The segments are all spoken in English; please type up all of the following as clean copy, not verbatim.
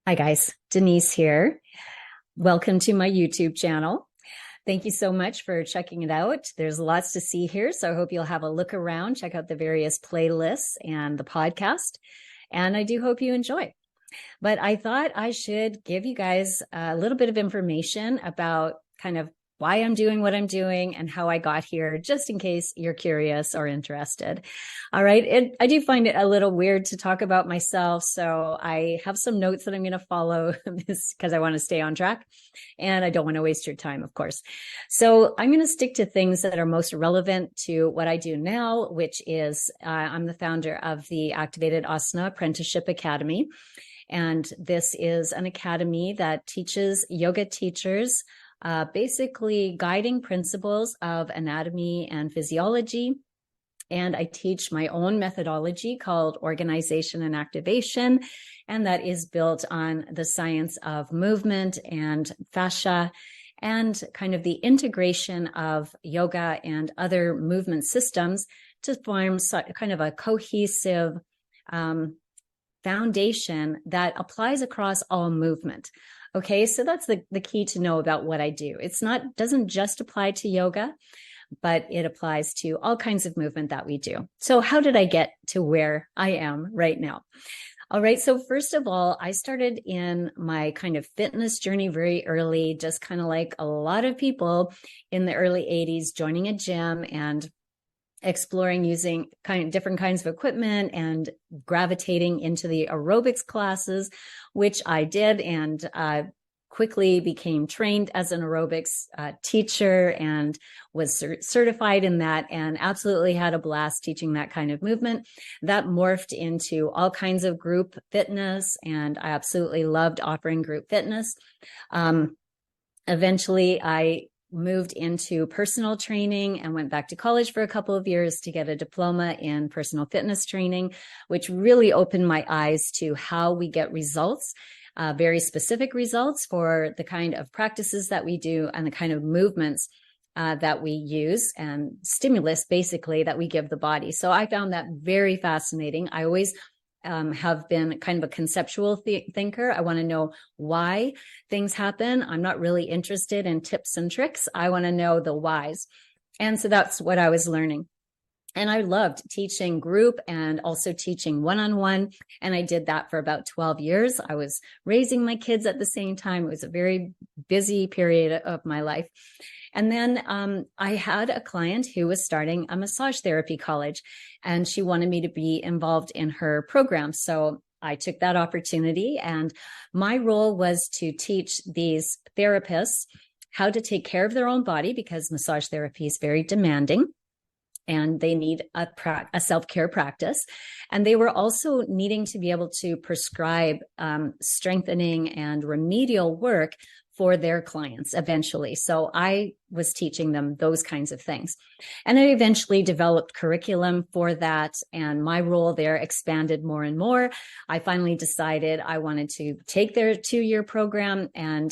Hi guys, Denise here. Welcome to my YouTube channel. Thank you so much for checking it out. There's lots to see here, so I hope you'll have a look around, check out the various playlists and the podcast, and I do hope you enjoy. But I thought I should give you guys a little bit of information about kind of why I'm doing what I'm doing and how I got here, just in case you're curious or interested. All right. I do find it a little weird to talk about myself. So I have some notes that I'm going to follow this because I want to stay on track and I don't want to waste your time, of course. So I'm going to stick to things that are most relevant to what I do now, which is I'm the founder of the Activated Asana Apprenticeship Academy. And this is an academy that teaches yoga teachers basically guiding principles of anatomy and physiology. And I teach my own methodology called organization and activation. And that is built on the science of movement and fascia and kind of the integration of yoga and other movement systems to form kind of a cohesive foundation that applies across all movement. Okay, so that's the key to know about what I do. Doesn't just apply to yoga, but it applies to all kinds of movement that we do. So how did I get to where I am right now? All right, so first of all, I started in my kind of fitness journey very early, just kind of like a lot of people in the early 80s, joining a gym and exploring using different kinds of equipment and gravitating into the aerobics classes, which I did, and quickly became trained as an aerobics teacher and was certified in that, and absolutely had a blast teaching that kind of movement. That morphed into all kinds of group fitness, and I absolutely loved offering group fitness. Eventually, I moved into personal training and went back to college for a couple of years to get a diploma in personal fitness training, which really opened my eyes to how we get results, very specific results for the kind of practices that we do and the kind of movements that we use and stimulus basically that we give the body. So I found that very fascinating. I always have been kind of a conceptual thinker. I want to know why things happen. I'm not really interested in tips and tricks. I want to know the whys. And so that's what I was learning. And I loved teaching group and also teaching one-on-one. And I did that for about 12 years. I was raising my kids at the same time. It was a very busy period of my life. And then I had a client who was starting a massage therapy college, and she wanted me to be involved in her program. So I took that opportunity, and my role was to teach these therapists how to take care of their own body, because massage therapy is very demanding and they need a self-care practice. And they were also needing to be able to prescribe strengthening and remedial work for their clients eventually. So I was teaching them those kinds of things. And I eventually developed curriculum for that, and my role there expanded more and more. I finally decided I wanted to take their 2-year program and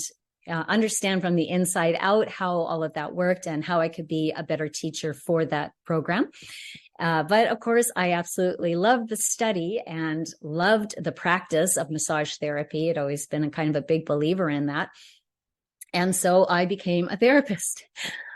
understand from the inside out how all of that worked and how I could be a better teacher for that program. But of course, I absolutely loved the study and loved the practice of massage therapy. I'd always been a kind of a big believer in that. And so I became a therapist.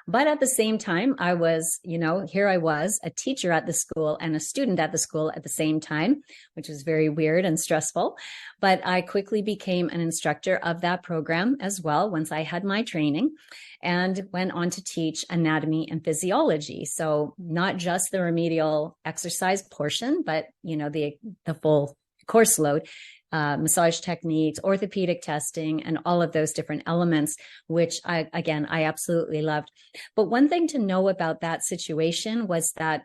But at the same time, I was, here I was, a teacher at the school and a student at the school at the same time, which was very weird and stressful. But I quickly became an instructor of that program as well once I had my training, and went on to teach anatomy and physiology. So not just the remedial exercise portion, but, the full course load. Massage techniques, orthopedic testing, and all of those different elements, which I absolutely loved. But one thing to know about that situation was that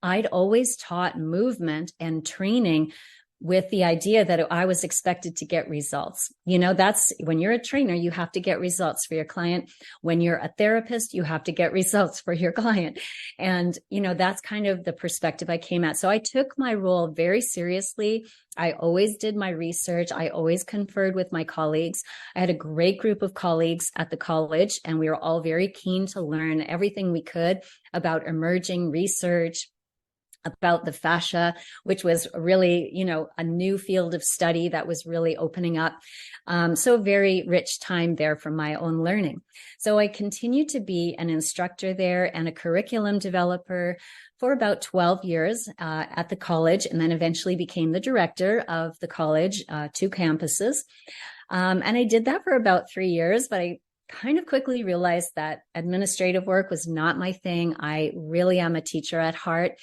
I'd always taught movement and training with the idea that I was expected to get results. That's when you're a trainer, you have to get results for your client. When you're a therapist, you have to get results for your client. And, that's kind of the perspective I came at. So I took my role very seriously. I always did my research. I always conferred with my colleagues. I had a great group of colleagues at the college, and we were all very keen to learn everything we could about emerging research, about the fascia, which was really, a new field of study that was really opening up. So a very rich time there for my own learning. So I continued to be an instructor there and a curriculum developer for about 12 years at the college, and then eventually became the director of the college, 2 campuses. And I did that for about 3 years, but I kind of quickly realized that administrative work was not my thing. I really am a teacher at heart.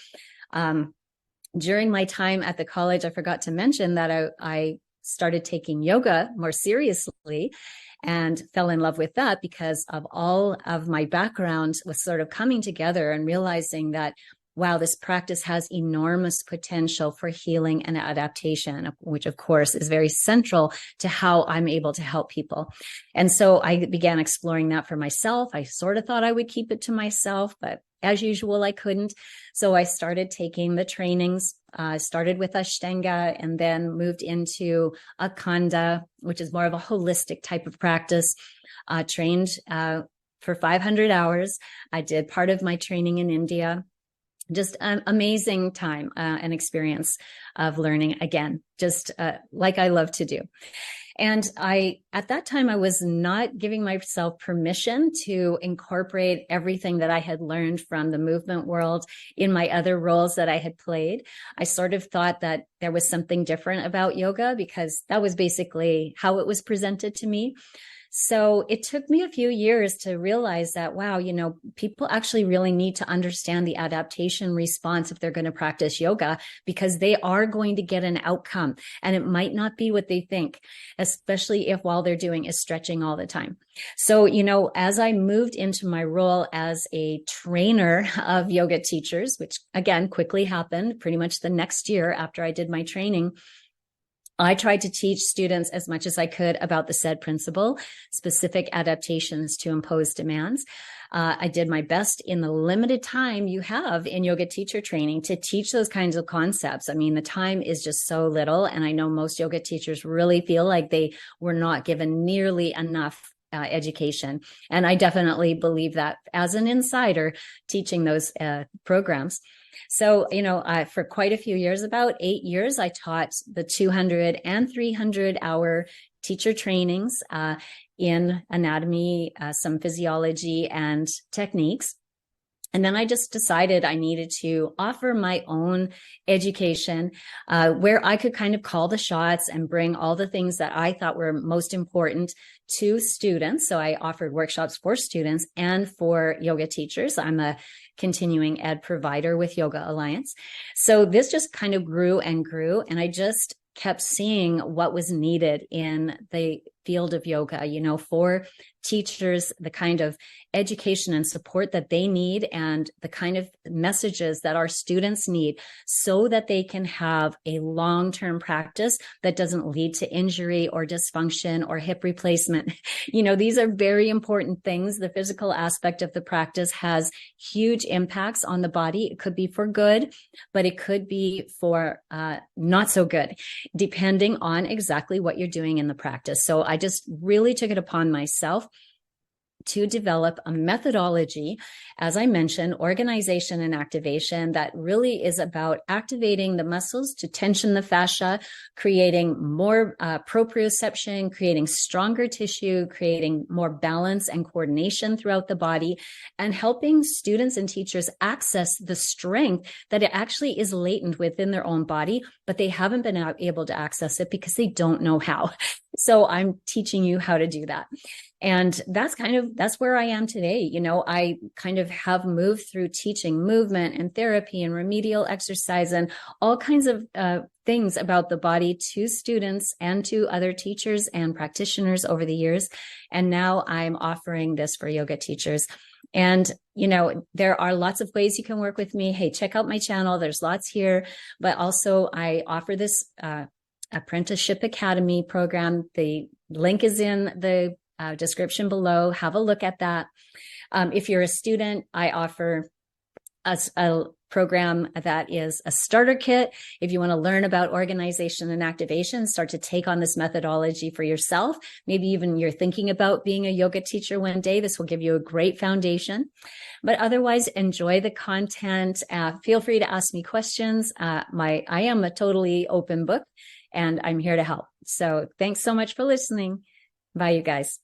During my time at the college, I forgot to mention that I started taking yoga more seriously and fell in love with that because of all of my background was sort of coming together and realizing that, wow, this practice has enormous potential for healing and adaptation, which of course is very central to how I'm able to help people. And so I began exploring that for myself. I sort of thought I would keep it to myself, but as usual, I couldn't. So I started taking the trainings. Started with Ashtanga and then moved into Akanda, which is more of a holistic type of practice. Trained for 500 hours. I did part of my training in India. Just an amazing time and experience of learning again, just like I love to do. And at that time, I was not giving myself permission to incorporate everything that I had learned from the movement world in my other roles that I had played. I sort of thought that there was something different about yoga because that was basically how it was presented to me. So it took me a few years to realize that, wow, people actually really need to understand the adaptation response if they're going to practice yoga, because they are going to get an outcome and it might not be what they think, especially if while they're doing is stretching all the time. So, as I moved into my role as a trainer of yoga teachers, which again quickly happened pretty much the next year after I did my training, I tried to teach students as much as I could about the SAID principle, specific adaptations to imposed demands. I did my best in the limited time you have in yoga teacher training to teach those kinds of concepts. I mean, the time is just so little, and I know most yoga teachers really feel like they were not given nearly enough education. And I definitely believe that as an insider teaching those programs. So, for quite a few years, about 8 years, I taught the 200 and 300 hour teacher trainings in anatomy, some physiology and techniques. And then I just decided I needed to offer my own education where I could kind of call the shots and bring all the things that I thought were most important to students. So I offered workshops for students and for yoga teachers. I'm a continuing ed provider with Yoga Alliance. So this just kind of grew and grew, and I just kept seeing what was needed in the field of yoga, for teachers, the kind of education and support that they need and the kind of messages that our students need so that they can have a long-term practice that doesn't lead to injury or dysfunction or hip replacement. These are very important things. The physical aspect of the practice has huge impacts on the body. It could be for good, but it could be for not so good, depending on exactly what you're doing in the practice. So I just really took it upon myself to develop a methodology, as I mentioned, organization and activation, that really is about activating the muscles to tension the fascia, creating more proprioception, creating stronger tissue, creating more balance and coordination throughout the body, and helping students and teachers access the strength that it actually is latent within their own body, but they haven't been able to access it because they don't know how. So I'm teaching you how to do that. And that's where I am today. I kind of have moved through teaching movement and therapy and remedial exercise and all kinds of things about the body to students and to other teachers and practitioners over the years. And now I'm offering this for yoga teachers. And, there are lots of ways you can work with me. Hey, check out my channel. There's lots here, but also I offer this Apprenticeship Academy program. The link is in the description below. Have a look at that. If you're a student, I offer a program that is a starter kit. If you want to learn about organization and activation, start to take on this methodology for yourself. Maybe even you're thinking about being a yoga teacher one day. This will give you a great foundation. But otherwise, enjoy the content. Feel free to ask me questions. I am a totally open book, and I'm here to help. So thanks so much for listening. Bye, you guys.